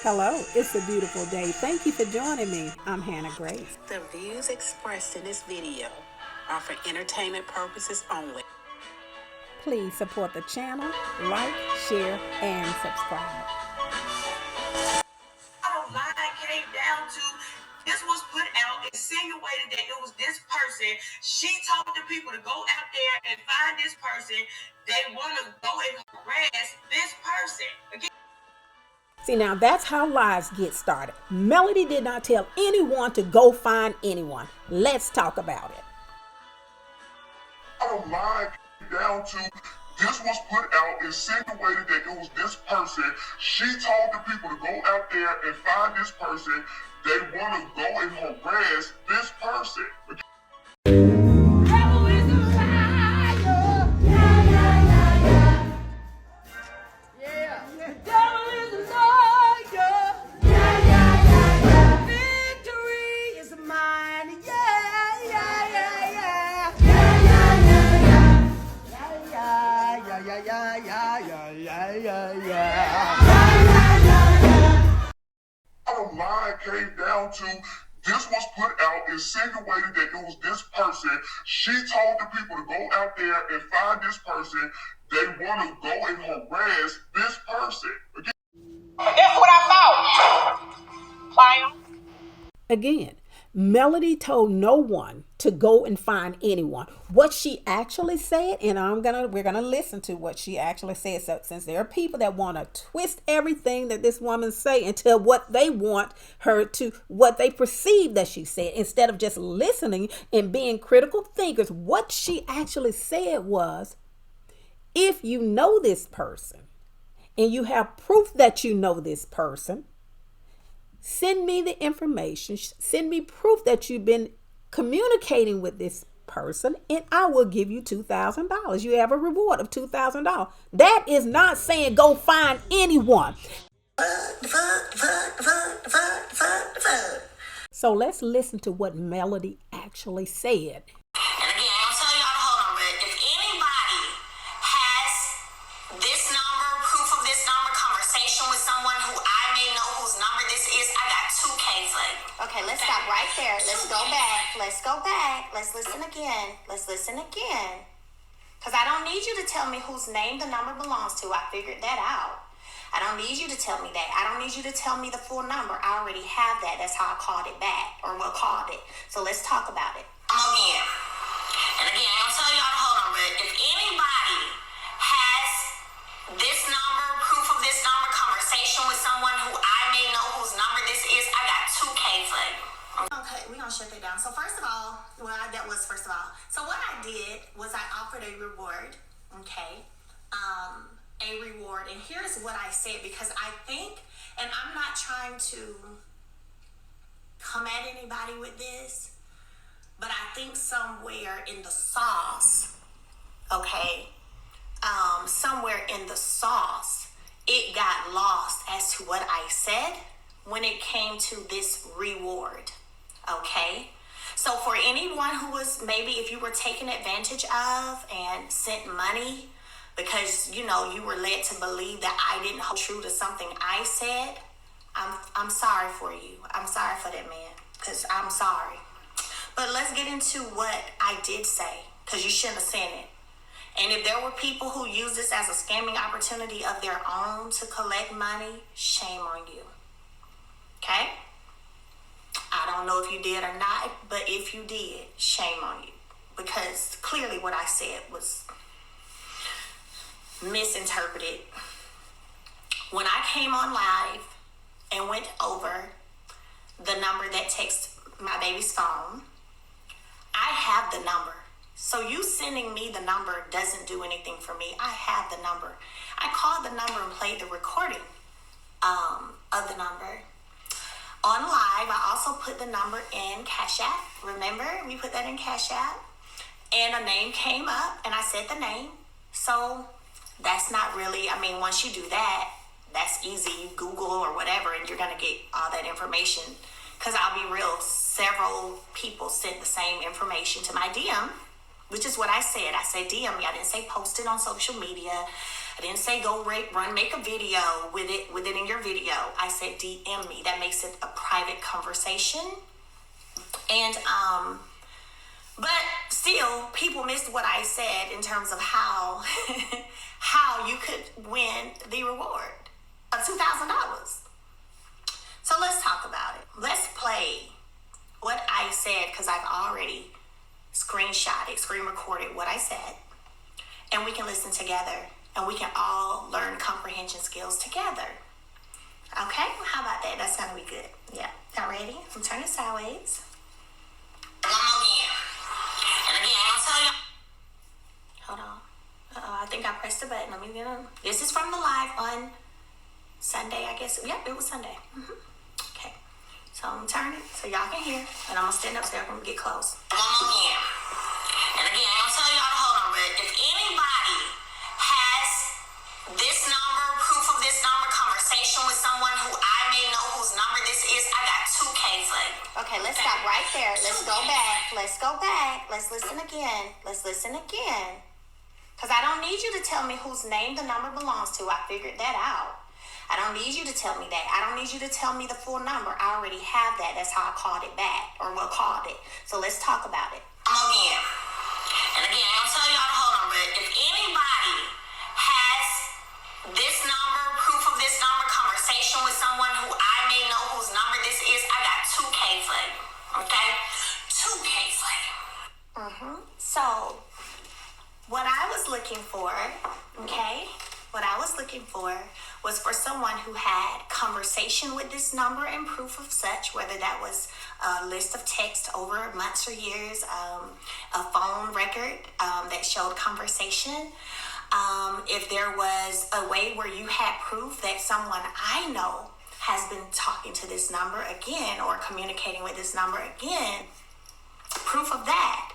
Hello, it's a beautiful day. Thank you for joining me. I'm Hannah Grace. The views expressed in this video are for entertainment purposes only. Please support the channel, like, share, and subscribe. Bottom line came down to this was put out, insinuated that it was this person. She told the people to go out there and find this person. They want to go and harass this person. Again, See, now that's how lies get started. Melody did not tell anyone to go find anyone. Let's talk about it. Bottom line came down to this was put out, insinuated that it was this person. She told the people to go out there and find this person. They want to go and harass this person. Bottom line came down to this was put out, insinuated that it was this person. She told the people to go out there and find this person. They want to go and harass this person. that's what I thought. Clown. Again, Melody told no one to go and find anyone. What she actually said, and we're gonna listen to what she actually said. So since there are people that want to twist everything that this woman say into what they want her to, what they perceive that she said, instead of just listening and being critical thinkers, what she actually said was, if you know this person and you have proof that you know this person, send me the information, send me proof that you've been communicating with this person, and I will give you $2,000. You have a reward of $2,000. That is not saying go find anyone. So let's listen to what Melody actually said. And again, I'll tell y'all the whole number. If anybody has this number, proof of this number, conversation with someone who I may know whose number this is, I got 2K for you. Okay, let's stop right there. Let's go back. Let's go back. Let's listen again. Let's listen again. Because I don't need you to tell me whose name the number belongs to. I figured that out. I don't need you to tell me that. I don't need you to tell me the full number. I already have that. That's how I called it back, or well, called it. So let's talk about it. Again. And again, I'll tell y'all the whole number. If anybody has this number, proof of this number, conversation with someone who I may know whose number this is, I got 2K for you. Okay, we're going to shut that down. So first of all, So what I did was I offered a reward, okay? A reward. And here's what I said, because I think, and I'm not trying to come at anybody with this, but I think somewhere in the sauce, okay, somewhere in the sauce, it got lost as to what I said when it came to this reward, okay? So for anyone who was, maybe if you were taken advantage of and sent money because, you know, you were led to believe that I didn't hold true to something I said, I'm sorry for you. I'm sorry for that, man, because I'm sorry. But let's get into what I did say, because you shouldn't have sent it. And if there were people who use this as a scamming opportunity of their own to collect money, shame on you. Okay? I don't know if you did or not, but if you did, shame on you. Because clearly what I said was misinterpreted. When I came on live and went over the number that takes my baby's phone, I have the number. So you sending me the number doesn't do anything for me. I have the number. I called the number and played the recording of the number. On live, I also put the number in Cash App. Remember, we put that in Cash App. And a name came up, and I said the name. So that's not really, I mean, once you do that, that's easy. You Google or whatever, and you're going to get all that information. Because I'll be real, several people sent the same information to my DM. which is what I said. I said DM me. I didn't say post it on social media. I didn't say go make a video with it in your video. I said DM me. That makes it a private conversation. And but still, people missed what I said in terms of how how you could win the reward of $2,000. So let's talk about it. Let's play what I said, because I've already screen recorded what I said, and we can listen together, and we can all learn comprehension skills together. Okay? How about that? That's gonna be good. Yeah. Y'all ready? I'm turning sideways. One more again. And again, I'll tell you. Hold on. I think I pressed the button. Let me get on. This is from the live on Sunday, I guess. Yep, it was Sunday. Okay. So I'm turning so y'all can hear, and I'm gonna stand up so y'all can get close. One more again. And again, I'll tell y'all to hold on, but if anybody has this number, proof of this number, conversation with someone who I may know whose number this is, I got 2K for you. Okay, let's stop right there. Let's go back. Let's go back. Let's listen again. Let's listen again. Because I don't need you to tell me whose name the number belongs to. I figured that out. I don't need you to tell me that. I don't need you to tell me the full number. I already have that. That's how I called it back, or called it. So let's talk about it. Again. And again, I'll tell y'all to hold on, but if anybody has this number, proof of this number, conversation with someone who I may know whose number this is, I got 2K for you. Okay? 2K for you. So, what I was looking for, okay? What I was looking for was for someone who had conversation with this number and proof of such, whether that was a list of text over months or years, a phone record that showed conversation. If there was a way where you had proof that someone I know has been talking to this number again or communicating with this number again, proof of that,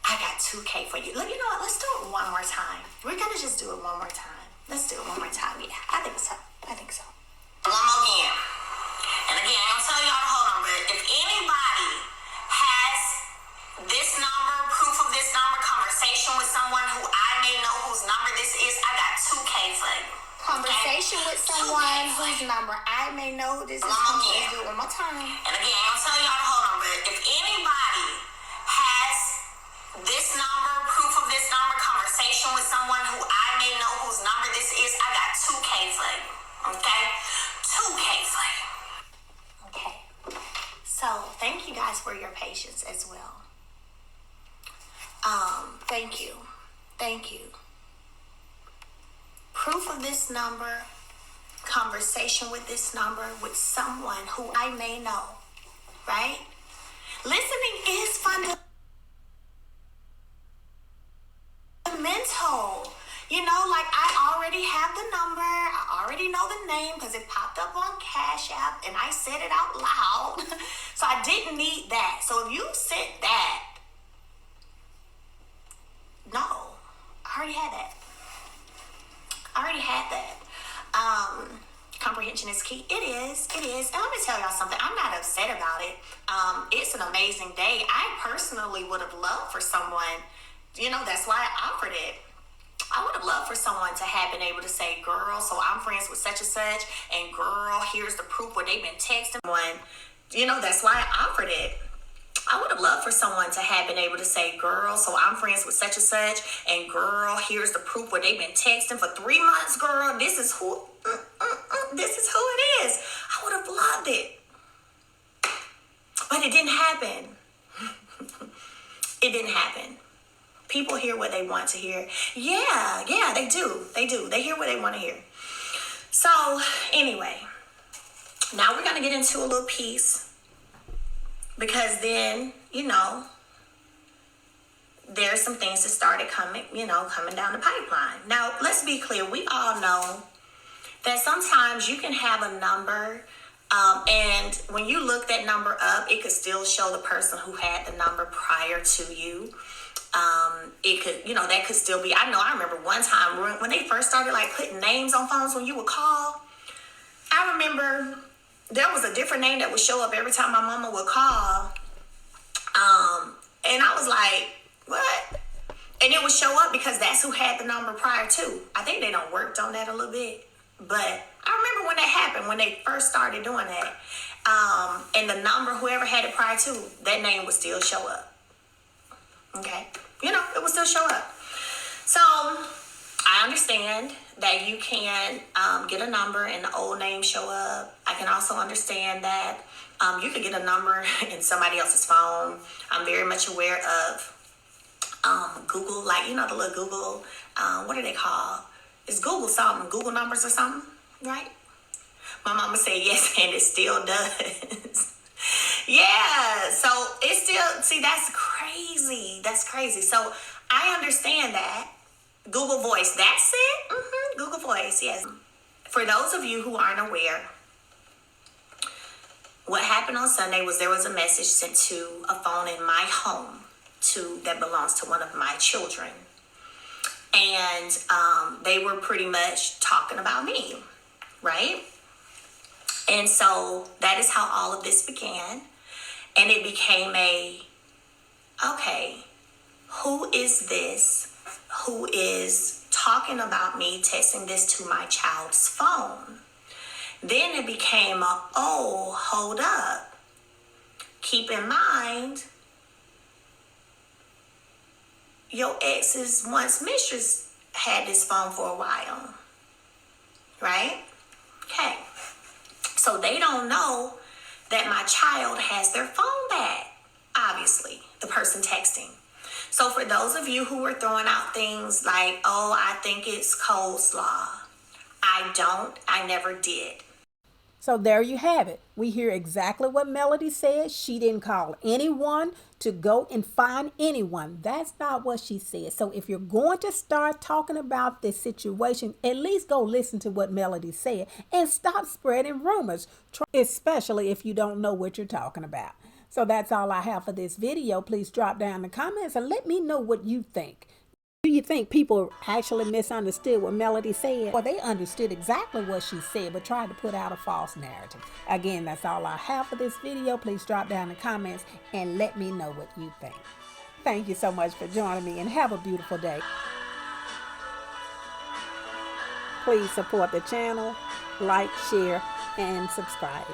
I got 2K for you. Look, you know what? Let's do it one more time. We're going to just do it one more time. Let's do it one more time. Yeah, I think so. One more again. And again, I'll tell y'all to hold on, but if anybody has this number, proof of this number, conversation with someone who I may know whose number this is, I got 2K for you. Conversation with someone whose number I may know who this is. Let's do it one more time. And again, I'll tell y'all to hold on, but if anybody has this number, proof of this number, conversation with someone who I may know whose number this is, I got 2K for you. Okay? 2K for you. Okay. So, thank you guys for your patience as well. Thank you. Proof of this number, conversation with this number with someone who I may know, right? Listening is fundamental. You know, like I already have the number, I already know the name because it popped up on Cash App and I said it out loud. So I didn't need that. So if you said that, no, I already had that. Comprehension is key. It is. And let me tell y'all something. I'm not upset about it. It's an amazing day. I personally would have loved for someone, you know, that's why I offered it. I would have loved for someone to have been able to say, girl, so I'm friends with such and such, and girl, here's the proof where they've been texting one. You know, that's why I offered it. I would have loved for someone to have been able to say, girl, so I'm friends with such and such, and girl, here's the proof where they've been texting for 3 months, girl. This is who it is. I would have loved it. But it didn't happen. It didn't happen. People hear what they want to hear. Yeah, they do. They hear what they want to hear. So, anyway, now we're going to get into a little piece. Because then, you know, there's some things that started coming down the pipeline. Now, let's be clear. We all know that sometimes you can have a number, and when you look that number up, it could still show the person who had the number prior to you. It could, that could still be. I remember one time when they first started like putting names on phones when you would call. I remember there was a different name that would show up every time my mama would call. And I was like, what? And it would show up because that's who had the number prior to. I think they done worked on that a little bit. But I remember when that happened, when they first started doing that. And the number, whoever had it prior to, that name would still show up. Okay? You know, it would still show up. So I understand that you can get a number and the old name show up. I can also understand that you could get a number in somebody else's phone. I'm very much aware of Google, like, you know, the little Google, what are they called? It's Google something, Google numbers or something, right? My mama said yes, and it still does. Yeah, so it's still, see, that's crazy. That's crazy. So I understand that. Google Voice, that's it? Google Voice, yes. For those of you who aren't aware, what happened on Sunday was there was a message sent to a phone in my home that belongs to one of my children. And they were pretty much talking about me, right? And so that is how all of this began. And it became okay, who is this? Who is talking about me, texting this to my child's phone? Then it became hold up. Keep in mind, your ex's once mistress had this phone for a while, right? Okay. So they don't know that my child has their phone back, obviously, the person texting. So for those of you who were throwing out things like, oh, I think it's coleslaw, I never did. So there you have it. We hear exactly what Melody said. She didn't call anyone to go and find anyone. That's not what she said. So if you're going to start talking about this situation, at least go listen to what Melody said and stop spreading rumors, especially if you don't know what you're talking about. So that's all I have for this video. Please drop down in the comments and let me know what you think. Do you think people actually misunderstood what Melody said? Well, they understood exactly what she said, but tried to put out a false narrative. Again, that's all I have for this video. Please drop down in the comments and let me know what you think. Thank you so much for joining me and have a beautiful day. Please support the channel, like, share, and subscribe.